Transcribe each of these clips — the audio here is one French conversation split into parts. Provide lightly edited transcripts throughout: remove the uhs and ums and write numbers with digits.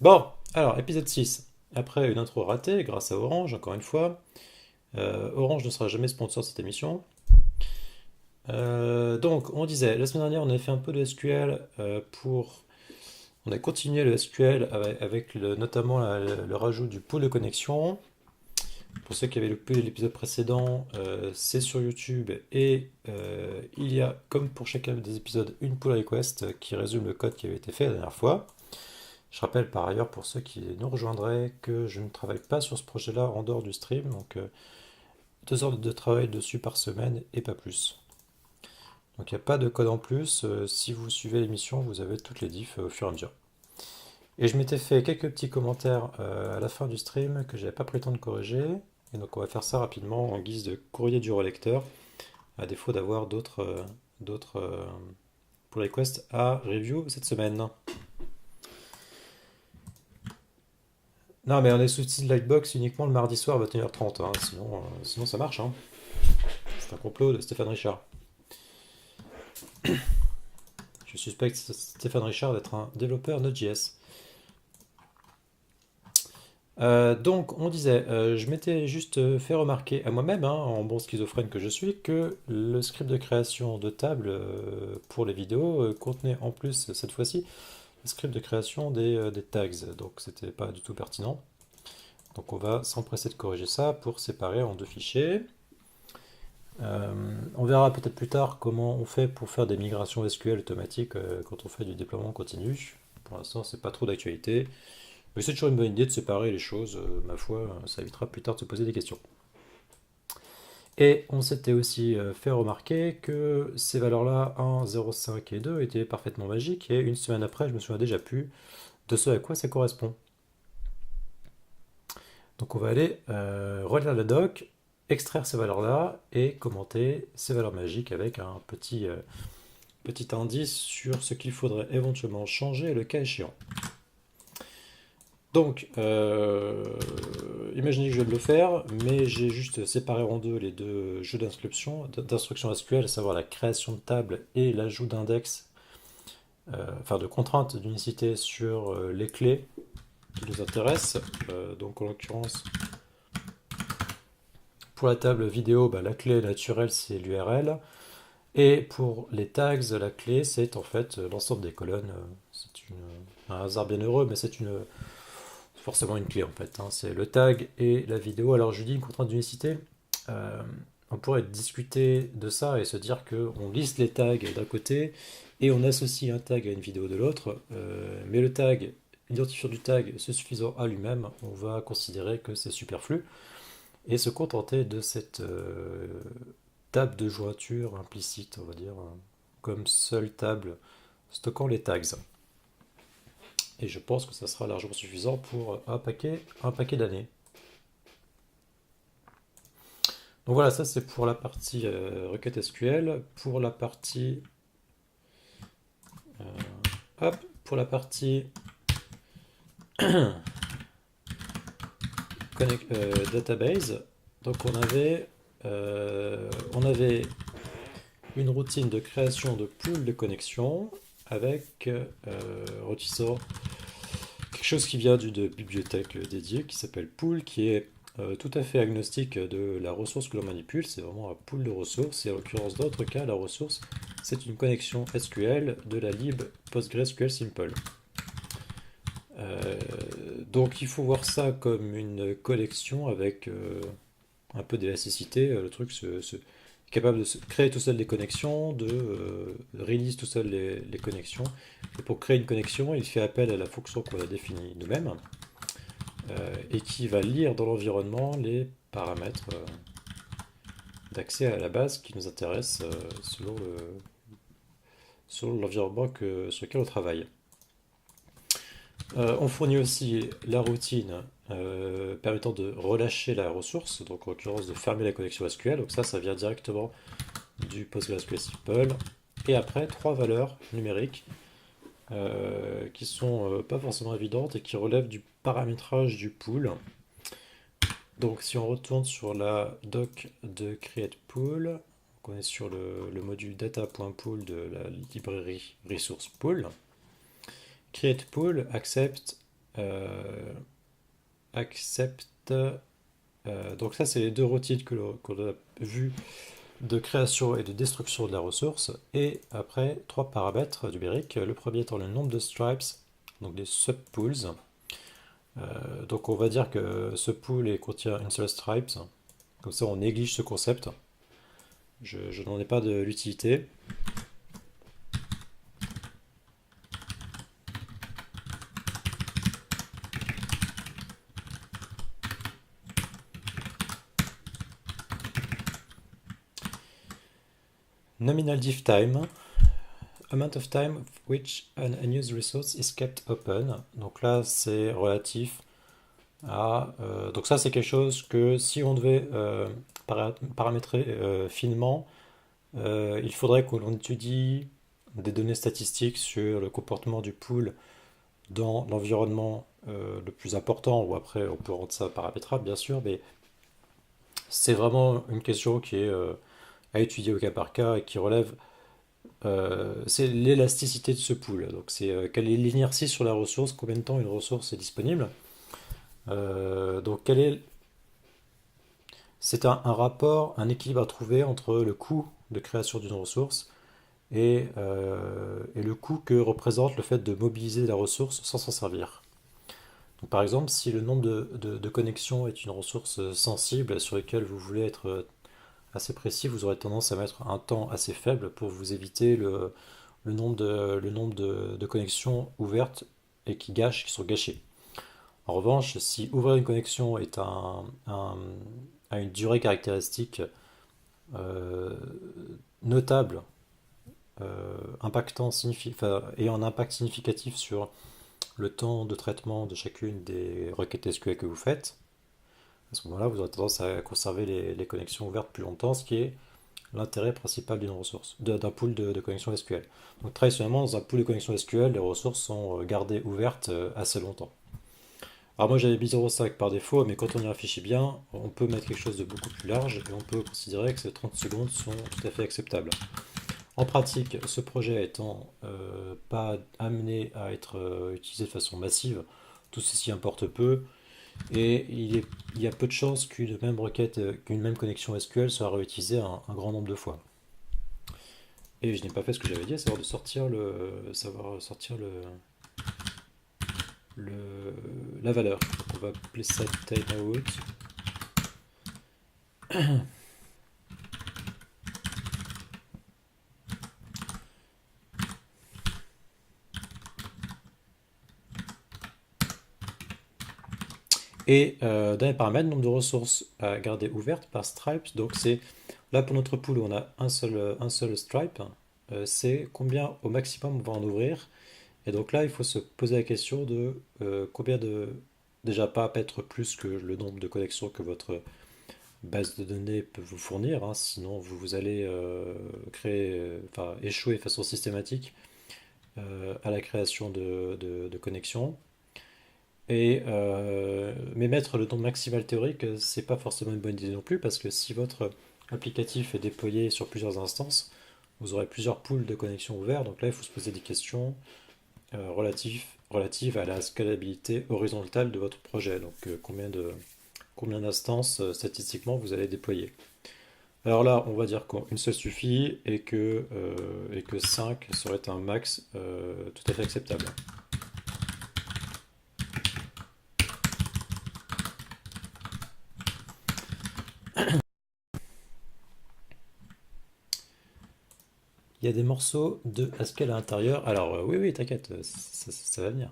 Bon, alors, épisode 6. Après une intro ratée, grâce à Orange, encore une fois. Orange ne sera jamais sponsor de cette émission. Donc, on disait, la semaine dernière, on avait fait un peu de SQL pour... On a continué le SQL avec notamment le rajout du pool de connexion. Pour ceux qui avaient loupé l'épisode précédent, c'est sur YouTube et il y a, comme pour chacun des épisodes, une pull request qui résume le code qui avait été fait la dernière fois. Je rappelle par ailleurs pour ceux qui nous rejoindraient que je ne travaille pas sur ce projet-là en dehors du stream, donc 2 heures de travail dessus par semaine et pas plus. Donc il n'y a pas de code en plus. Si vous suivez l'émission, vous avez toutes les diffs au fur et à mesure. Et je m'étais fait quelques petits commentaires à la fin du stream que j'avais pas pris le temps de corriger. Et donc on va faire ça rapidement en guise de courrier du relecteur, à défaut d'avoir d'autres pull requests à review cette semaine. Non, mais on est sous style Lightbox uniquement le mardi soir à 21h30, hein, sinon ça marche. Hein. C'est un complot de Stéphane Richard. Je suspecte Stéphane Richard d'être un développeur Node.js. Donc, on disait, je m'étais juste fait remarquer à moi-même, hein, en bon schizophrène que je suis, que le script de création de table pour les vidéos contenait en plus, cette fois-ci, le script de création des tags. Donc, c'était pas du tout pertinent. Donc, on va s'empresser de corriger ça pour séparer en deux fichiers. On verra peut-être plus tard comment on fait pour faire des migrations SQL automatiques quand on fait du déploiement continu. Pour l'instant, c'est pas trop d'actualité. Mais c'est toujours une bonne idée de séparer les choses, ma foi, ça évitera plus tard de se poser des questions. Et on s'était aussi fait remarquer que ces valeurs-là, 1, 0, 5 et 2, étaient parfaitement magiques, et une semaine après, je me souviens déjà plus de ce à quoi ça correspond. Donc on va aller relire la doc, extraire ces valeurs-là, et commenter ces valeurs magiques avec un petit indice sur ce qu'il faudrait éventuellement changer le cas échéant. Donc, imaginez que je vais le faire, mais j'ai juste séparé en deux les deux jeux d'instructions SQL, à savoir la création de table et l'ajout d'index, enfin de contraintes d'unicité sur les clés qui nous intéressent. Donc, en l'occurrence, pour la table vidéo, bah, la clé naturelle c'est l'URL, et pour les tags, la clé c'est en fait l'ensemble des colonnes. Un hasard bien heureux, mais c'est forcément une clé en fait. Hein. C'est le tag et la vidéo. Alors je dis une contrainte d'unicité. euh, on pourrait discuter de ça et se dire qu'on liste les tags d'un côté et on associe un tag à une vidéo de l'autre. Mais le tag, l'identifiant du tag se suffisant à lui-même, on va considérer que c'est superflu et se contenter de cette table de jointure implicite, on va dire, comme seule table stockant les tags. Et je pense que ça sera largement suffisant pour un paquet d'années. Donc voilà, ça c'est pour la partie requête SQL. Pour la partie, euh, hop, pour la partie database, donc on avait une routine de création de pool de connexion avec retissant quelque chose qui vient d'une bibliothèque dédiée qui s'appelle pool, qui est tout à fait agnostique de la ressource que l'on manipule. C'est vraiment un pool de ressources. Et en l'occurrence, dans notre cas, la ressource, c'est une connexion SQL de la lib PostgreSQL Simple. Euh, donc il faut voir ça comme une collection avec un peu d'élasticité. Le truc est capable de créer tout seul des connexions, de release tout seul les connexions. Et pour créer une connexion, il fait appel à la fonction qu'on a définie nous-mêmes et qui va lire dans l'environnement les paramètres d'accès à la base qui nous intéressent selon l'environnement sur lequel on travaille. On fournit aussi la routine permettant de relâcher la ressource, donc en l'occurrence de fermer la connexion SQL. Donc ça vient directement du PostgreSQL Simple. Et après, trois valeurs numériques qui sont pas forcément évidentes et qui relèvent du paramétrage du pool. Donc si on retourne sur la doc de createPool, on est sur le module data.pool de la librairie resource pool. CreatePool accepte euh, accept. Donc ça, c'est les deux routines qu'on a vues de création et de destruction de la ressource. Et après, trois paramètres numériques. Le premier étant le nombre de stripes, donc des subpools. Donc on va dire que ce pool contient une seule stripe. Comme ça, on néglige ce concept. Je n'en ai pas de l'utilité. Nominal diff time, amount of time which an unused resource is kept open. Donc là, c'est relatif à. Donc ça, c'est quelque chose que si on devait paramétrer finement, il faudrait que l'on étudie des données statistiques sur le comportement du pool dans l'environnement le plus important, ou après on peut rendre ça paramétrable bien sûr, mais c'est vraiment une question qui est à étudier au cas par cas et qui relève, c'est l'élasticité de ce pool. Donc c'est quelle est l'inertie sur la ressource, combien de temps une ressource est disponible. Donc c'est un rapport, un équilibre à trouver entre le coût de création d'une ressource et le coût que représente le fait de mobiliser la ressource sans s'en servir. Donc, par exemple, si le nombre de connexions est une ressource sensible sur laquelle vous voulez être assez précis, vous aurez tendance à mettre un temps assez faible pour vous éviter le nombre de connexions ouvertes et qui sont gâchées. En revanche, si ouvrir une connexion est à une durée caractéristique euh, notable, ayant un impact significatif sur le temps de traitement de chacune des requêtes SQL que vous faites, à ce moment-là, vous aurez tendance à conserver les connexions ouvertes plus longtemps, ce qui est l'intérêt principal d'une ressource, d'un pool de connexions SQL. Donc traditionnellement, dans un pool de connexions SQL, les ressources sont gardées ouvertes assez longtemps. Alors moi j'avais mis 0,5 par défaut, mais quand on y réfléchit bien, on peut mettre quelque chose de beaucoup plus large et on peut considérer que ces 30 secondes sont tout à fait acceptables. En pratique, ce projet étant pas amené à être utilisé de façon massive, tout ceci importe peu, et il y a peu de chances qu'une même requête, qu'une même connexion SQL soit réutilisée un grand nombre de fois. Et je n'ai pas fait ce que j'avais dit, à savoir de savoir sortir la valeur. Donc on va appeler ça timeout. Et dans les paramètres, nombre de ressources à garder ouvertes par stripes. Donc c'est là pour notre pool où on a un seul stripe, c'est combien au maximum on va en ouvrir. Et donc là, il faut se poser la question de combien de. Déjà, pas être plus que le nombre de connexions que votre base de données peut vous fournir, hein, sinon vous allez enfin, échouer de façon systématique à la création de connexions. Mais mettre le nombre maximal théorique, c'est pas forcément une bonne idée non plus, parce que si votre applicatif est déployé sur plusieurs instances, vous aurez plusieurs pools de connexions ouverts. Donc là, il faut se poser des questions relatives à la scalabilité horizontale de votre projet. Donc combien d'instances statistiquement vous allez déployer. Alors là, on va dire qu'une seule suffit et que 5 serait un max tout à fait acceptable. Il y a des morceaux de Haskell à l'intérieur. Alors oui, oui, t'inquiète, ça va venir.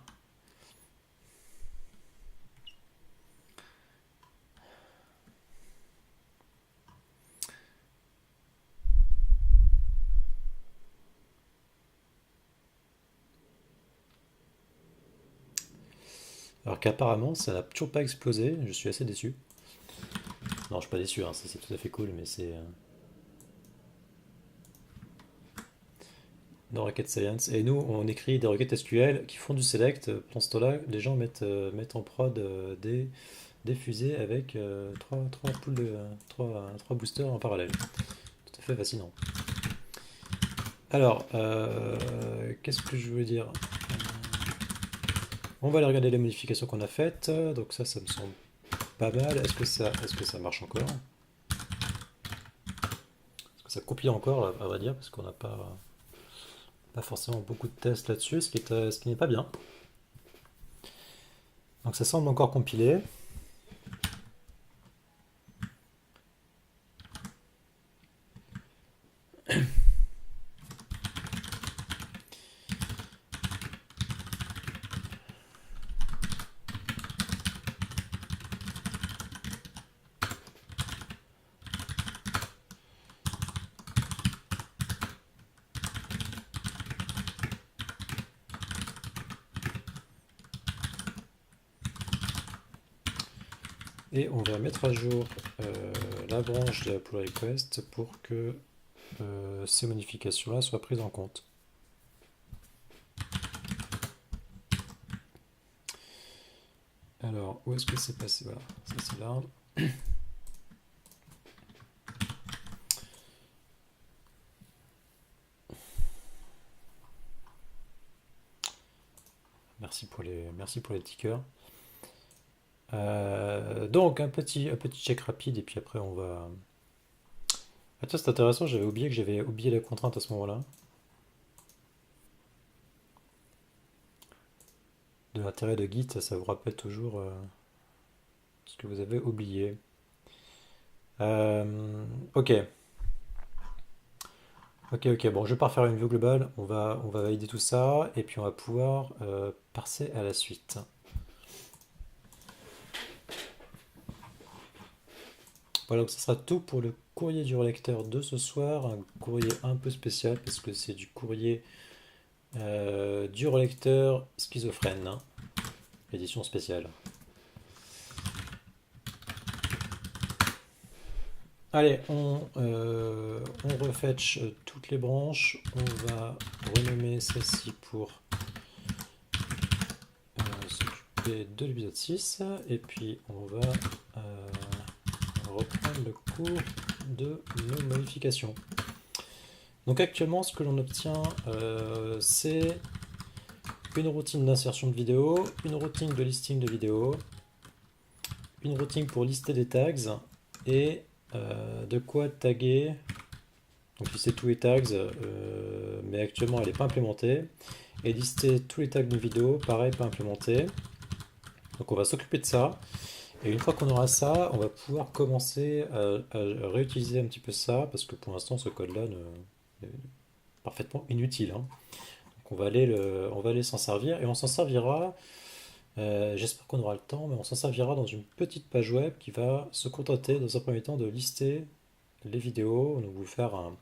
Alors qu'apparemment, ça n'a toujours pas explosé. Je suis assez déçu. Non, je suis pas déçu, hein, ça c'est tout à fait cool, mais c'est dans Rocket Science. Et nous, on écrit des requêtes SQL qui font du select. Pendant ce temps-là, les gens mettent en prod des fusées avec trois poules trois boosters en parallèle. Tout à fait fascinant. Alors, qu'est-ce que je veux dire? On va aller regarder les modifications qu'on a faites. Donc ça me semble pas mal. Est-ce que ça marche encore? Est-ce que ça compile encore, à vrai dire, parce qu'on n'a pas forcément beaucoup de tests là-dessus, ce qui n'est pas bien. Donc ça semble encore compiler. Et on va mettre à jour la branche de la pull request pour que ces modifications-là soient prises en compte. Alors, où est-ce que c'est passé? Voilà, ça c'est là. Merci pour les tickers. Donc, un petit check rapide, et puis après on va... Attends, c'est intéressant, j'avais oublié la contrainte à ce moment-là. De l'intérêt de Git, ça vous rappelle toujours ce que vous avez oublié. Ok. Ok, bon, je vais pas refaire une vue globale, on va valider tout ça, et puis on va pouvoir passer à la suite. Voilà, donc ça sera tout pour le courrier du relecteur de ce soir, un courrier un peu spécial, parce que c'est du courrier du relecteur schizophrène, hein, édition spéciale. Allez, on refetch toutes les branches. On va renommer celle-ci pour s'occuper de l'épisode 6. Et puis on va reprendre le cours de nos modifications. Donc actuellement, ce que l'on obtient, c'est une routine d'insertion de vidéo, une routine de listing de vidéo, une routine pour lister des tags et de quoi taguer. Donc lister tous les tags, mais actuellement elle n'est pas implémentée. Et lister tous les tags d'une vidéo, pareil, pas implémenté. Donc on va s'occuper de ça. Et une fois qu'on aura ça, on va pouvoir commencer à réutiliser un petit peu ça, parce que pour l'instant ce code-là est parfaitement inutile, hein. Donc on va aller s'en servir, et on s'en servira, j'espère qu'on aura le temps, mais on s'en servira dans une petite page web qui va se contenter dans un premier temps de lister les vidéos, donc vous faire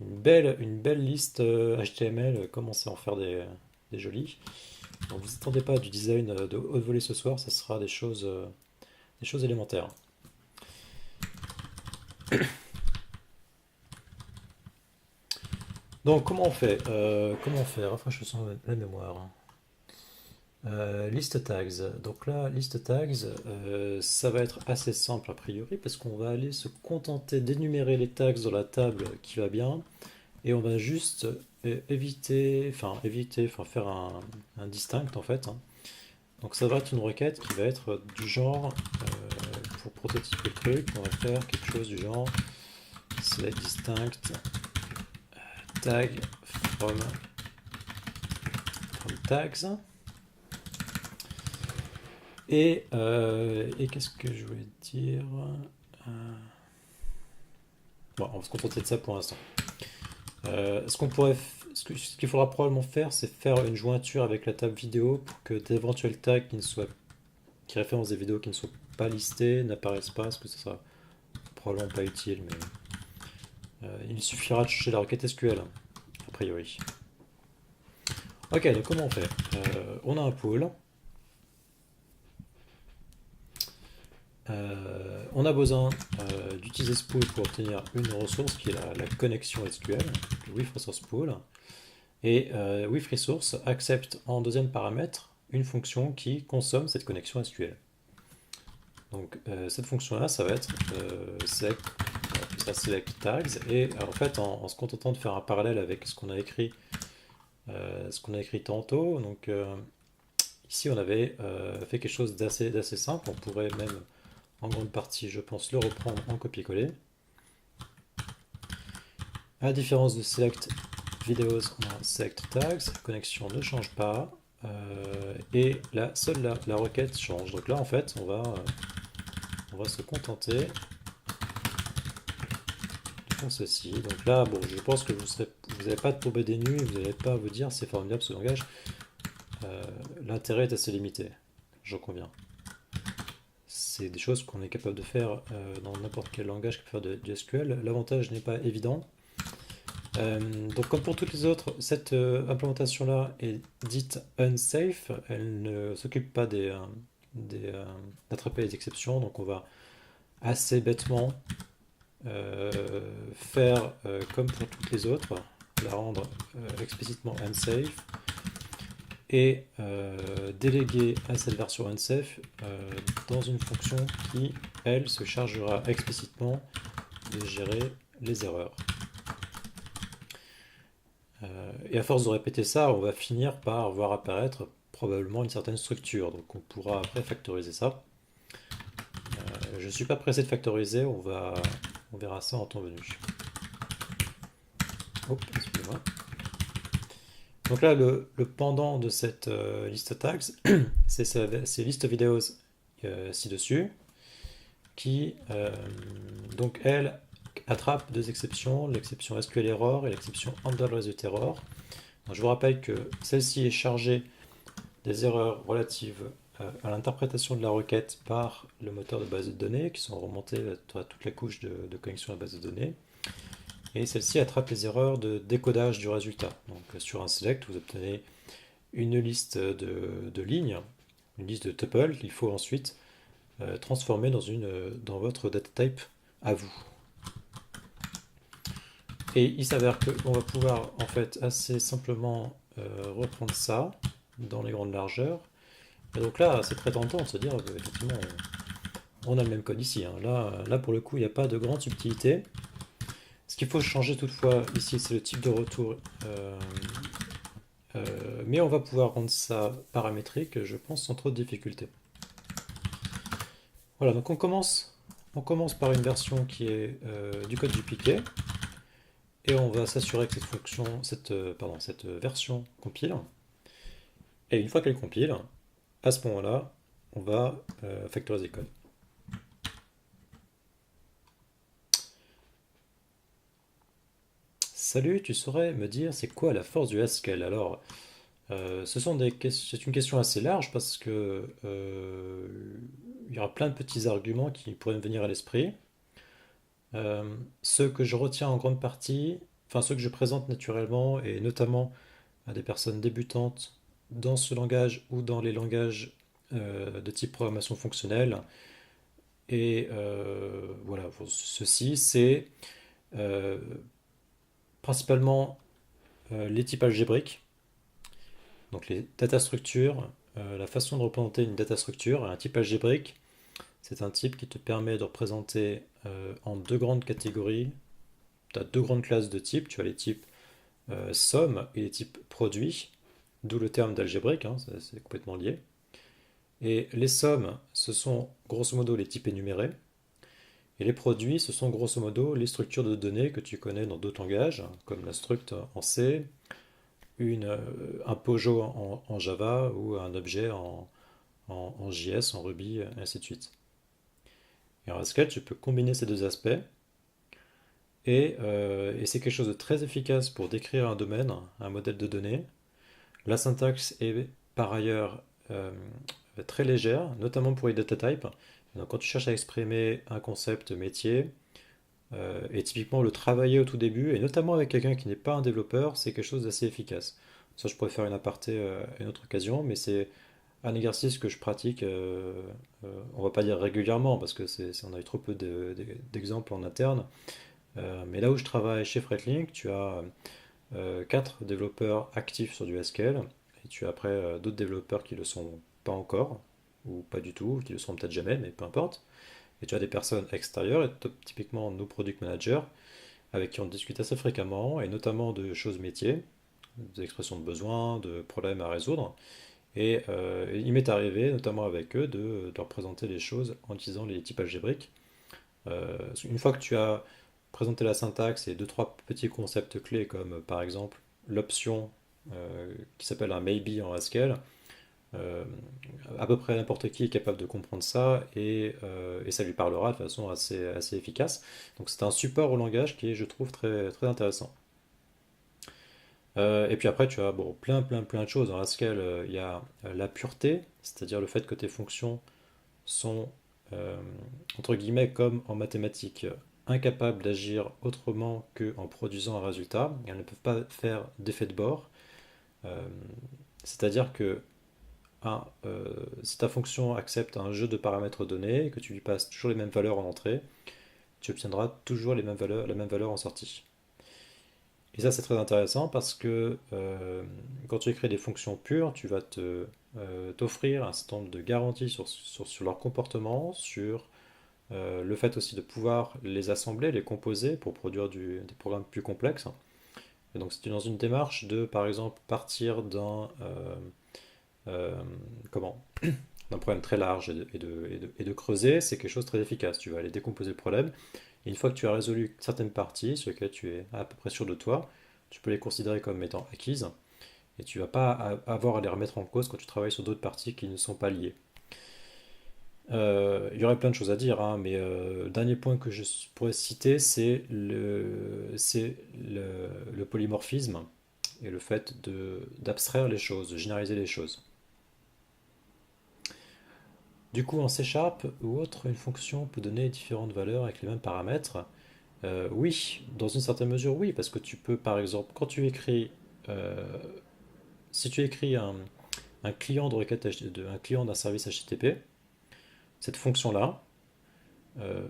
une belle liste HTML, commencer à en faire des jolis. Donc vous attendez pas du design de haute volée ce soir, ça sera des choses élémentaires. Donc comment on fait? Rafraîchissons la mémoire. List tags. Donc là, list tags, ça va être assez simple a priori parce qu'on va aller se contenter d'énumérer les tags dans la table qui va bien et on va juste faire un distinct en fait, hein. Donc ça va être une requête qui va être du genre, pour prototyper le truc, on va faire quelque chose du genre select distinct tag from tags. Et qu'est-ce que je voulais dire? Bon, on va se contenter de ça pour l'instant. Ce qu'il faudra probablement faire, c'est faire une jointure avec la table vidéo pour que d'éventuels tags qui référencent des vidéos qui ne soient pas listées n'apparaissent pas, parce que ça sera probablement pas utile, mais il suffira de chercher la requête SQL, a priori. Ok, donc comment on fait? On a un pool. On a besoin d'utiliser ce pool pour obtenir une ressource qui est la connexion SQL, le with resource pool. Et with resource accepte en deuxième paramètre une fonction qui consomme cette connexion SQL. Donc cette fonction-là, ça va être select tags. Et en fait, en se contentant de faire un parallèle avec ce qu'on a écrit tantôt, donc Ici, on avait fait quelque chose d'assez simple. On pourrait même, en grande partie, je pense, le reprendre en copier-coller. À la différence de Select Videos, on a Select Tags. La connexion ne change pas. Et là, seule la requête change. Donc là, en fait, on va se contenter de faire ceci. Donc là, bon, je pense que vous n'allez pas tomber des nues, vous n'allez pas vous dire c'est formidable ce langage. L'intérêt est assez limité, j'en conviens. C'est des choses qu'on est capable de faire dans n'importe quel langage qui peut faire du SQL. L'avantage n'est pas évident. Donc comme pour toutes les autres, cette implémentation-là est dite unsafe. Elle ne s'occupe pas d'attraper les exceptions. Donc on va assez bêtement faire comme pour toutes les autres, la rendre explicitement unsafe et déléguer à cette version unsafe dans une fonction qui, elle, se chargera explicitement de gérer les erreurs. Et à force de répéter ça, on va finir par voir apparaître probablement une certaine structure. Donc on pourra après factoriser ça. Je ne suis pas pressé de factoriser, on verra ça en temps venu. Hop, excusez-moi. Donc là, le pendant de cette liste tags, c'est liste vidéos ci-dessus, qui, donc elle, attrape deux exceptions, l'exception SQL error et l'exception handle result error. Donc, je vous rappelle que celle-ci est chargée des erreurs relatives à l'interprétation de la requête par le moteur de base de données, qui sont remontées à toute la couche de connexion à la base de données. Et celle-ci attrape les erreurs de décodage du résultat. Donc sur un select, vous obtenez une liste de lignes, une liste de tuples qu'il faut ensuite transformer dans votre data type à vous. Et il s'avère qu'on va pouvoir en fait assez simplement reprendre ça dans les grandes largeurs. Et donc là, c'est très tentant de se dire, effectivement, on a le même code ici. Hein. Là, pour le coup, il n'y a pas de grande subtilité. Ce qu'il faut changer toutefois ici, c'est le type de retour. Mais on va pouvoir rendre ça paramétrique, je pense, sans trop de difficulté. Voilà, donc on commence par une version qui est du code du piquet. Et on va s'assurer que cette version compile. Et une fois qu'elle compile, à ce moment-là, on va factoriser le code. Salut, tu saurais me dire c'est quoi la force du Haskell? Alors, c'est une question assez large parce que il y aura plein de petits arguments qui pourraient me venir à l'esprit. Ceux que je retiens en grande partie, enfin ceux que je présente naturellement et notamment à des personnes débutantes dans ce langage ou dans les langages de type programmation fonctionnelle. Et voilà, ceci, c'est euh, principalement les types algébriques, donc les data structures, la façon de représenter une data structure. Un type algébrique, c'est un type qui te permet de représenter en deux grandes catégories. Tu as deux grandes classes de types. Tu as les types somme et les types produits, d'où le terme d'algébrique, hein, c'est complètement lié. Et les sommes, ce sont grosso modo les types énumérés. Et les produits, ce sont grosso modo les structures de données que tu connais dans d'autres langages, comme la struct en C, un POJO en Java ou un objet en JS, en Ruby, et ainsi de suite. Et en Haskell, tu peux combiner ces deux aspects et c'est quelque chose de très efficace pour décrire un domaine, un modèle de données. La syntaxe est par ailleurs très légère, notamment pour les data types. Donc, quand tu cherches à exprimer un concept métier, et typiquement le travailler au tout début, et notamment avec quelqu'un qui n'est pas un développeur, c'est quelque chose d'assez efficace. Ça, je pourrais faire une aparté à une autre occasion, mais c'est un exercice que je pratique, on va pas dire régulièrement, parce que on a eu trop peu d'exemples en interne, mais là où je travaille chez Freightlink, tu as 4 développeurs actifs sur du SQL, et tu as après d'autres développeurs qui le sont pas encore, ou pas du tout, qui le seront peut-être jamais, mais peu importe. Et tu as des personnes extérieures, et typiquement nos product managers, avec qui on discute assez fréquemment, et notamment de choses métiers, des expressions de besoins, de problèmes à résoudre. Et il m'est arrivé, notamment avec eux, de leur présenter les choses en utilisant les types algébriques. Une fois que tu as présenté la syntaxe et deux, trois petits concepts clés, comme par exemple l'option qui s'appelle un maybe en Haskell, euh, à peu près n'importe qui est capable de comprendre ça et ça lui parlera de façon assez efficace. Donc c'est un support au langage qui est, je trouve, très intéressant. Et puis après, tu as bon, plein de choses. Dans Haskell, il y a la pureté, c'est-à-dire le fait que tes fonctions sont, euh, entre guillemets, comme en mathématiques, incapables d'agir autrement qu'en produisant un résultat. Elles ne peuvent pas faire d'effet de bord. Euh, C'est-à-dire que si ta fonction accepte un jeu de paramètres donnés et que tu lui passes toujours les mêmes valeurs en entrée, tu obtiendras toujours les mêmes valeurs, la même valeur en sortie. Et ça, c'est très intéressant parce que quand tu écris des fonctions pures, tu vas t'offrir un certain nombre de garanties sur leur comportement, sur le fait aussi de pouvoir les assembler, les composer pour produire des programmes plus complexes. Et donc, c'est dans une démarche de, par exemple, partir euh, comment, d'un problème très large et de creuser, c'est quelque chose de très efficace. Tu vas aller décomposer le problème. Et une fois que tu as résolu certaines parties sur lesquelles tu es à peu près sûr de toi, tu peux les considérer comme étant acquises et tu vas pas avoir à les remettre en cause quand tu travailles sur d'autres parties qui ne sont pas liées. Il y aurait plein de choses à dire, hein, mais le dernier point que je pourrais citer, c'est le polymorphisme et le fait d'abstraire les choses, de généraliser les choses. Du coup, en C Sharp ou autre, une fonction peut donner différentes valeurs avec les mêmes paramètres. Oui, dans une certaine mesure, oui, parce que tu peux, par exemple, quand tu écris, euh, si tu écris un client de requête, un client d'un service HTTP, cette fonction-là, euh,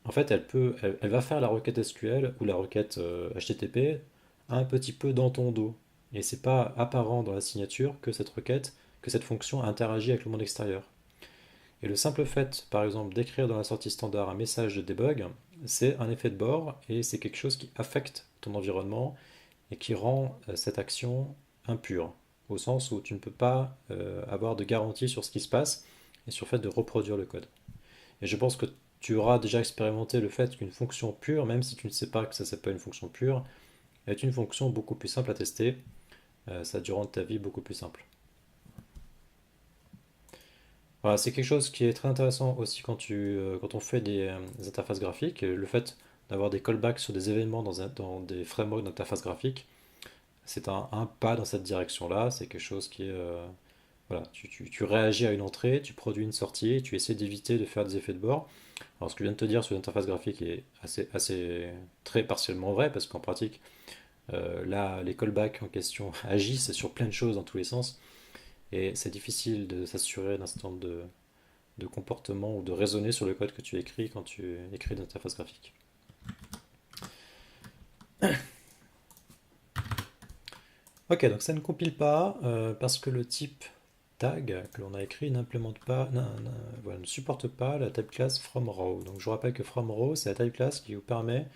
en fait, elle va faire la requête SQL ou la requête HTTP un petit peu dans ton dos. Et c'est pas apparent dans la signature que cette fonction interagit avec le monde extérieur. Et le simple fait, par exemple, d'écrire dans la sortie standard un message de debug, c'est un effet de bord et c'est quelque chose qui affecte ton environnement et qui rend cette action impure, au sens où tu ne peux pas avoir de garantie sur ce qui se passe et sur le fait de reproduire le code. Et je pense que tu auras déjà expérimenté le fait qu'une fonction pure, même si tu ne sais pas que ça s'appelle une fonction pure, est une fonction beaucoup plus simple à tester. Ça durant ta vie beaucoup plus simple. Voilà, c'est quelque chose qui est très intéressant aussi quand on fait des interfaces graphiques. Le fait d'avoir des callbacks sur des événements dans des frameworks d'interface graphique, c'est un pas dans cette direction-là. C'est quelque chose qui est, voilà, tu réagis à une entrée, tu produis une sortie, et tu essaies d'éviter de faire des effets de bord. Alors, ce que je viens de te dire sur l'interface graphique est assez très partiellement vrai, parce qu'en pratique, là, les callbacks en question agissent sur plein de choses dans tous les sens, et c'est difficile de s'assurer d'un certain nombre de comportement ou de raisonner sur le code que tu écris quand tu écris une interface graphique. Ok, donc ça ne compile pas parce que le type tag que l'on a écrit n'implémente pas, voilà, ne supporte pas la type class FromRow. Donc je vous rappelle que FromRow, c'est la type class qui vous permet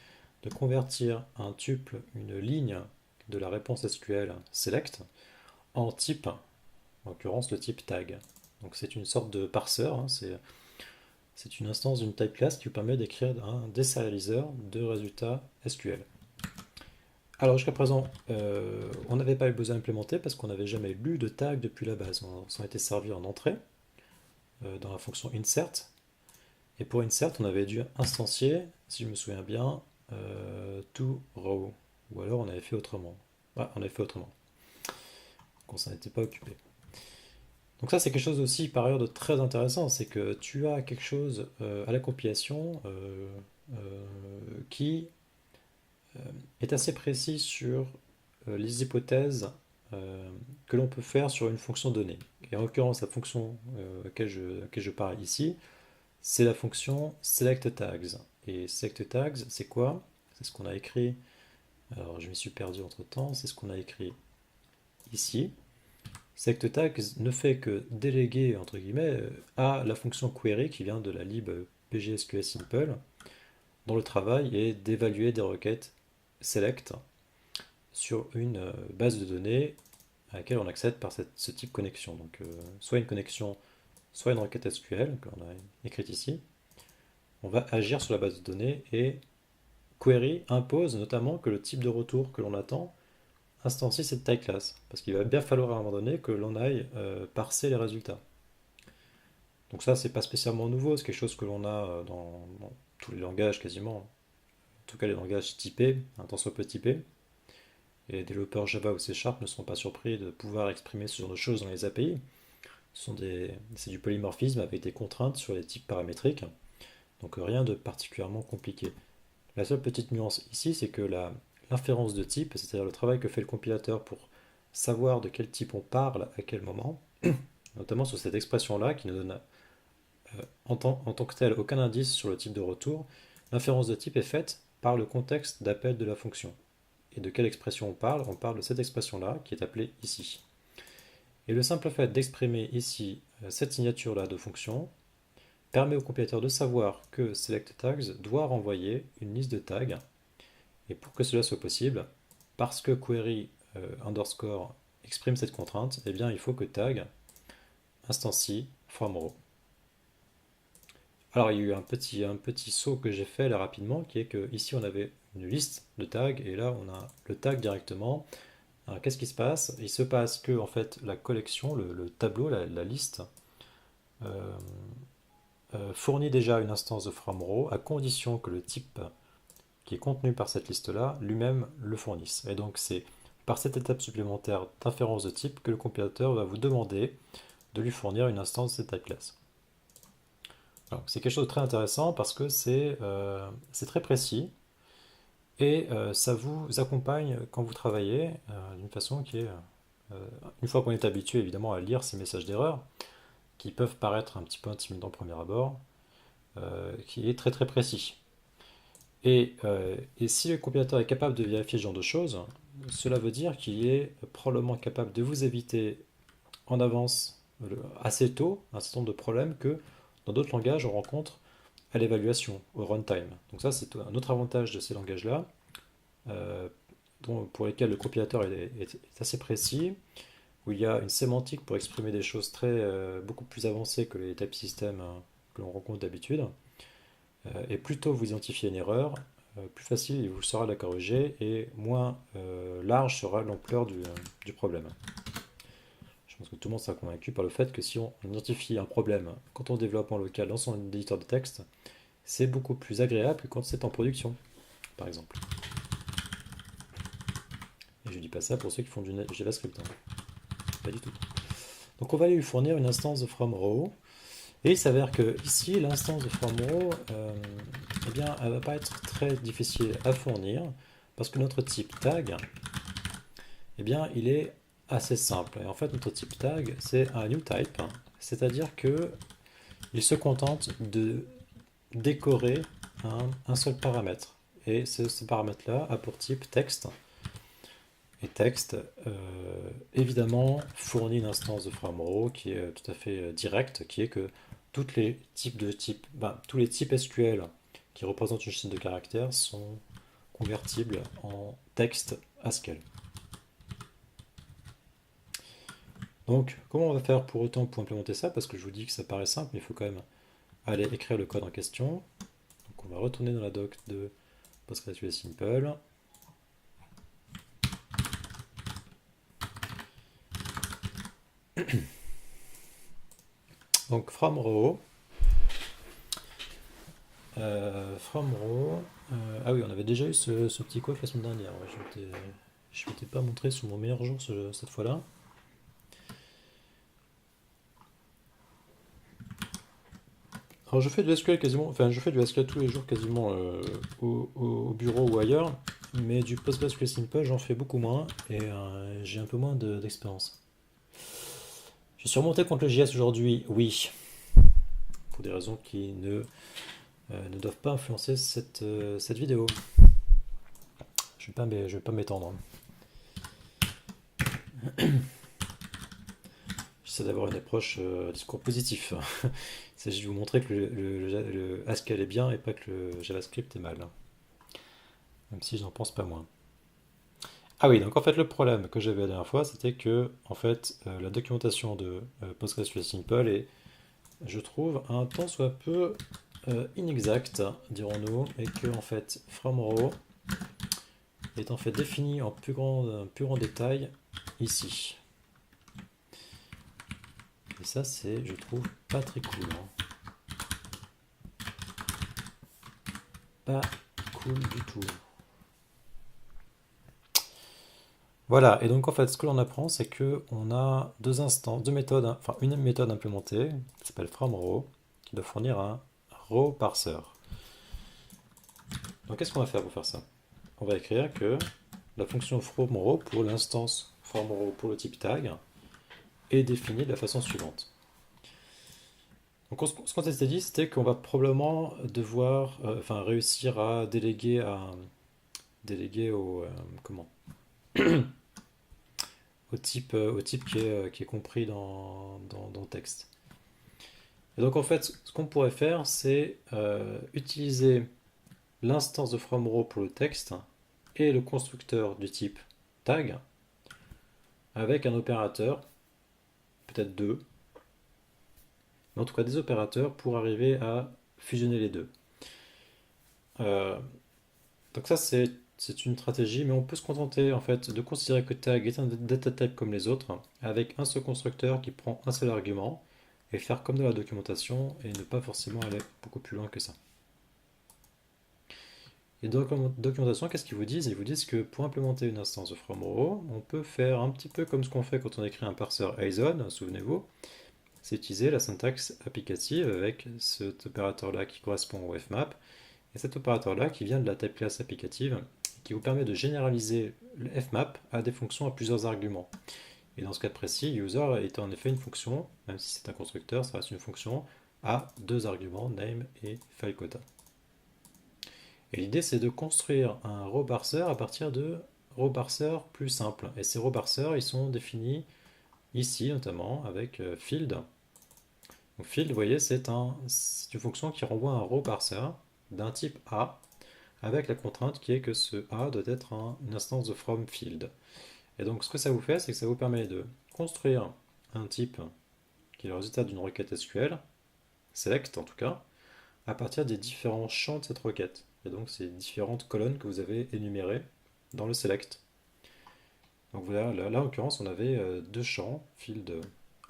de convertir un tuple, une ligne de la réponse SQL select, en type, en l'occurrence le type tag. Donc c'est une sorte de parseur, hein, c'est une instance d'une type class qui vous permet d'écrire un désérialiseur de résultats SQL. Alors jusqu'à présent, on n'avait pas eu besoin d'implémenter parce qu'on n'avait jamais lu de tag depuis la base. On s'en était servi en entrée dans la fonction insert. Et pour insert, on avait dû instancier, si je me souviens bien, to row. Ou alors on avait fait autrement. Ouais, on avait fait autrement. Donc on s'en était pas occupé. Donc ça c'est quelque chose aussi par ailleurs de très intéressant, c'est que tu as quelque chose à la compilation qui est assez précis sur les hypothèses que l'on peut faire sur une fonction donnée. Et en l'occurrence, la fonction laquelle je parle ici, c'est la fonction selectTags. Et selectTags, c'est quoi? C'est ce qu'on a écrit, alors je m'y suis perdu entre temps, c'est ce qu'on a écrit ici. SelectTags ne fait que déléguer, entre guillemets, à la fonction query qui vient de la lib PGSQL Simple, dont le travail est d'évaluer des requêtes select sur une base de données à laquelle on accède par ce type de connexion. Donc, soit une connexion, soit une requête SQL, qu'on a écrite ici. On va agir sur la base de données et query impose notamment que le type de retour que l'on attend instancie cette taille classe. Parce qu'il va bien falloir à un moment donné que l'on aille parser les résultats. Donc ça, c'est pas spécialement nouveau, c'est quelque chose que l'on a dans tous les langages quasiment. En tout cas, les langages typés, un tant soit peu typés. Et les développeurs Java ou C# ne sont pas surpris de pouvoir exprimer ce genre de choses dans les API. C'est du polymorphisme avec des contraintes sur les types paramétriques. Donc rien de particulièrement compliqué. La seule petite nuance ici, c'est que l'inférence de type, c'est-à-dire le travail que fait le compilateur pour savoir de quel type on parle à quel moment, notamment sur cette expression-là qui ne donne en tant que telle aucun indice sur le type de retour, l'inférence de type est faite par le contexte d'appel de la fonction. Et de quelle expression on parle? On parle de cette expression-là qui est appelée ici. Et le simple fait d'exprimer ici cette signature-là de fonction permet au compilateur de savoir que selectTags doit renvoyer une liste de tags. Et pour que cela soit possible, parce que query underscore exprime cette contrainte, eh bien il faut que tag instancie fromRow. Alors il y a eu un petit saut que j'ai fait là rapidement, qui est que ici on avait une liste de tags et là on a le tag directement. Alors qu'est-ce qui se passe? Il se passe que en fait la collection, le tableau, la liste euh, fournit déjà une instance de fromRow à condition que le type qui est contenu par cette liste-là lui-même le fournisse. Et donc c'est par cette étape supplémentaire d'inférence de type que le compilateur va vous demander de lui fournir une instance de cette type class. C'est quelque chose de très intéressant parce que c'est très précis et ça vous accompagne quand vous travaillez d'une façon qui est, une fois qu'on est habitué évidemment à lire ces messages d'erreur, qui peuvent paraître un petit peu intimidants au premier abord, qui est très très précis. Et si le compilateur est capable de vérifier ce genre de choses, cela veut dire qu'il est probablement capable de vous éviter en avance, assez tôt, un certain nombre de problèmes que dans d'autres langages on rencontre à l'évaluation, au runtime. Donc ça c'est un autre avantage de ces langages-là, euh, pour lesquels le compilateur est assez précis, où il y a une sémantique pour exprimer des choses beaucoup plus avancées que les type systems que l'on rencontre d'habitude. Et plus tôt vous identifiez une erreur, plus facile il vous sera de la corriger et moins large sera l'ampleur du problème. Je pense que tout le monde sera convaincu par le fait que si on identifie un problème quand on développe en local dans son éditeur de texte, c'est beaucoup plus agréable que quand c'est en production, par exemple. Et je ne dis pas ça pour ceux qui font du JavaScript, hein. Pas du tout. Donc on va aller lui fournir une instance de fromRow. Et il s'avère que ici, l'instance de fromRow, eh bien, elle ne va pas être très difficile à fournir parce que notre type tag, eh bien, il est assez simple. Et en fait, notre type tag, c'est un new type, c'est-à-dire que il se contente de décorer un seul paramètre. Et ce paramètre-là a pour type texte. Et texte, évidemment, fournit une instance de fromRow qui est tout à fait directe, qui est que tous les types SQL qui représentent une chaîne de caractères sont convertibles en texte Haskell. Donc, comment on va faire pour autant pour implémenter ça? Parce que je vous dis que ça paraît simple, mais il faut quand même aller écrire le code en question. Donc, on va retourner dans la doc de PostgreSQL Simple. Donc, fromRow. Ah oui, on avait déjà eu ce petit coffre la semaine dernière. Ouais, je m'étais pas montré sur mon meilleur jour cette fois-là. Alors je fais du SQL quasiment, enfin je fais du SQL tous les jours quasiment au bureau ou ailleurs, mais du PostgreSQL Simple j'en fais beaucoup moins et j'ai un peu moins d'expérience. Je suis remonté contre le JS aujourd'hui, oui, pour des raisons qui ne doivent pas influencer cette vidéo. Je vais pas m'étendre. J'essaie d'avoir une approche discours positif. Il s'agit de vous montrer que le Haskell est bien et pas que le JavaScript est mal. Même si je n'en pense pas moins. Ah oui, donc en fait le problème que j'avais la dernière fois, c'était que en fait la documentation de PostgreSQL Simple est, je trouve, un tant soit peu inexacte, dirons-nous, et que en fait from row est en fait défini en plus grand détail ici. Et ça, c'est, je trouve, pas très cool, hein. Pas cool du tout. Voilà, et donc en fait, ce que l'on apprend, c'est que on a deux instances, deux méthodes, enfin une méthode implémentée qui s'appelle FromRow, qui doit fournir un row parser. Donc qu'est-ce qu'on va faire pour faire ça? On va écrire que la fonction FromRow pour l'instance FromRow pour le type tag est définie de la façon suivante. Donc ce qu'on s'était dit, c'était qu'on va probablement devoir, enfin réussir à déléguer comment? Au type qui est compris dans le texte. Et donc en fait, ce qu'on pourrait faire, c'est utiliser l'instance de FromRow pour le texte et le constructeur du type tag avec un opérateur, peut-être deux, mais en tout cas des opérateurs pour arriver à fusionner les deux. Euh, donc ça c'est une stratégie, mais on peut se contenter en fait de considérer que tag est un data type comme les autres, avec un seul constructeur qui prend un seul argument, et faire comme dans la documentation et ne pas forcément aller beaucoup plus loin que ça. Et dans la documentation, qu'est-ce qu'ils vous disent? Ils vous disent que pour implémenter une instance de FromRow, on peut faire un petit peu comme ce qu'on fait quand on écrit un parseur JSON, souvenez-vous, c'est utiliser la syntaxe applicative avec cet opérateur-là qui correspond au fmap, et cet opérateur-là qui vient de la type class applicative, qui vous permet de généraliser le fmap à des fonctions à plusieurs arguments. Et dans ce cas précis, user est en effet une fonction, même si c'est un constructeur, ça reste une fonction à deux arguments, name et filequota. Et l'idée, c'est de construire un row parser à partir de row parser plus simples. Et ces row parsers, ils sont définis ici, notamment, avec field. Donc field, vous voyez, c'est une fonction qui renvoie un row parser d'un type A, avec la contrainte qui est que ce A doit être une instance de from field. Et donc, ce que ça vous fait, c'est que ça vous permet de construire un type qui est le résultat d'une requête SQL, select en tout cas, à partir des différents champs de cette requête. Et donc ces différentes colonnes que vous avez énumérées dans le select. Donc voilà, là en l'occurrence on avait deux champs,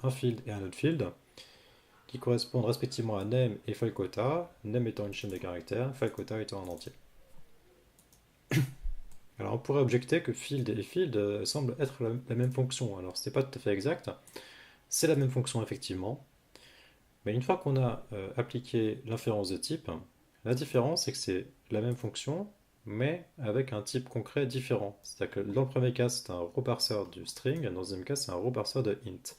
un field et un autre field, qui correspondent respectivement à name et filequota, name étant une chaîne de caractères, filequota étant un entier. Alors on pourrait objecter que field et field semblent être la même fonction. Alors ce n'est pas tout à fait exact, c'est la même fonction effectivement, mais une fois qu'on a appliqué l'inférence de type, la différence c'est que c'est la même fonction, mais avec un type concret différent. C'est-à-dire que dans le premier cas c'est un row parser du string, dans le deuxième cas c'est un row parser de int.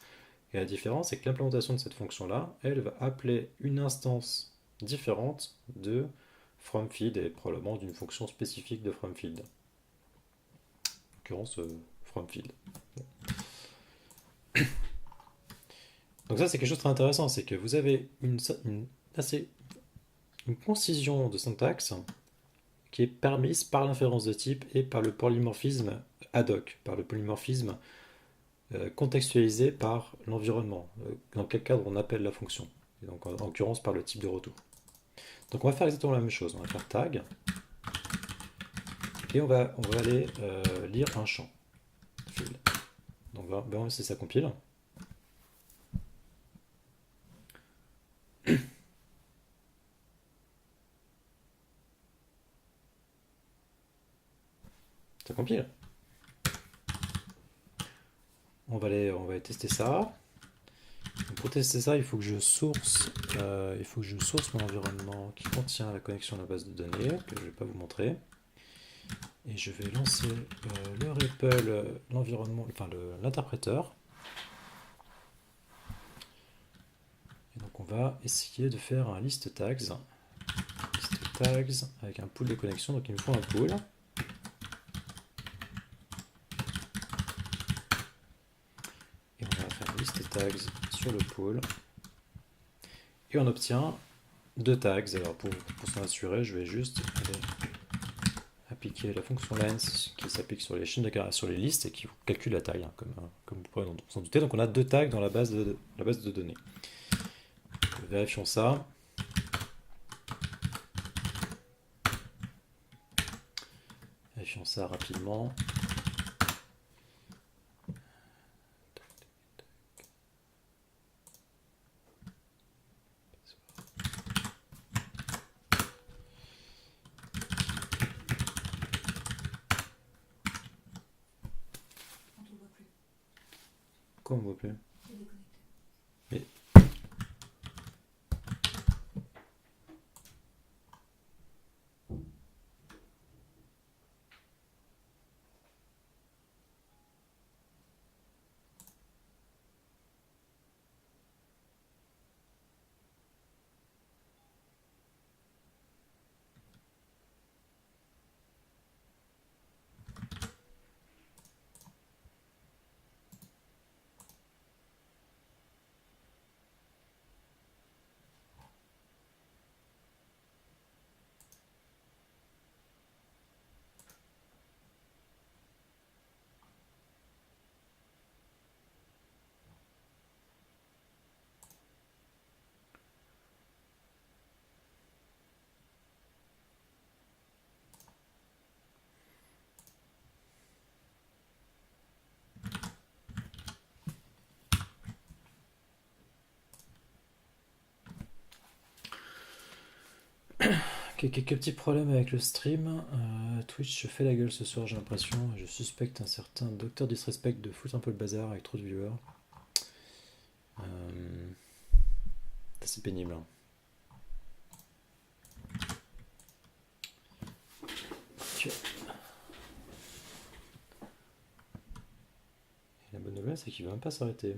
Et la différence c'est que l'implémentation de cette fonction-là, elle va appeler une instance différente de FromField et probablement d'une fonction spécifique de FromField. En l'occurrence FromField. Donc ça c'est quelque chose de très intéressant, c'est que vous avez une concision de syntaxe qui est permise par l'inférence de type et par le polymorphisme ad hoc, par le polymorphisme contextualisé par l'environnement, dans quel cadre on appelle la fonction, et donc en l'occurrence par le type de retour. Donc on va faire exactement la même chose, on va faire tag, et on va aller lire un champ. Field. Donc on va voir si ça compile. Ça compile. On va aller tester ça. Donc pour tester ça, il faut que je source mon environnement qui contient la connexion à la base de données, que je ne vais pas vous montrer. Et je vais lancer le REPL, l'environnement, enfin l'interpréteur. Et donc on va essayer de faire un list tags. List tags avec un pool de connexion, donc il me faut un pool. Et on va faire list tags sur le pool. Et on obtient deux tags. Alors pour s'en assurer, je vais juste aller appliquer la fonction lens qui s'applique sur les chaînes de caractères, sur les listes et qui calcule la taille, hein, comme vous pourrez vous en douter. Donc on a deux tags dans la base de données. Vérifions ça. Vérifions ça rapidement. Quoi, on voit plus? Mais ok, quelques petits problèmes avec le stream. Twitch se fait la gueule ce soir, j'ai l'impression. Je suspecte un certain Docteur Disrespect de foutre un peu le bazar avec trop de viewers. C'est assez pénible, hein. Ok. Et la bonne nouvelle, c'est qu'il ne va même pas s'arrêter.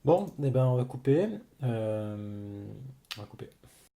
Bon, eh ben, on va couper.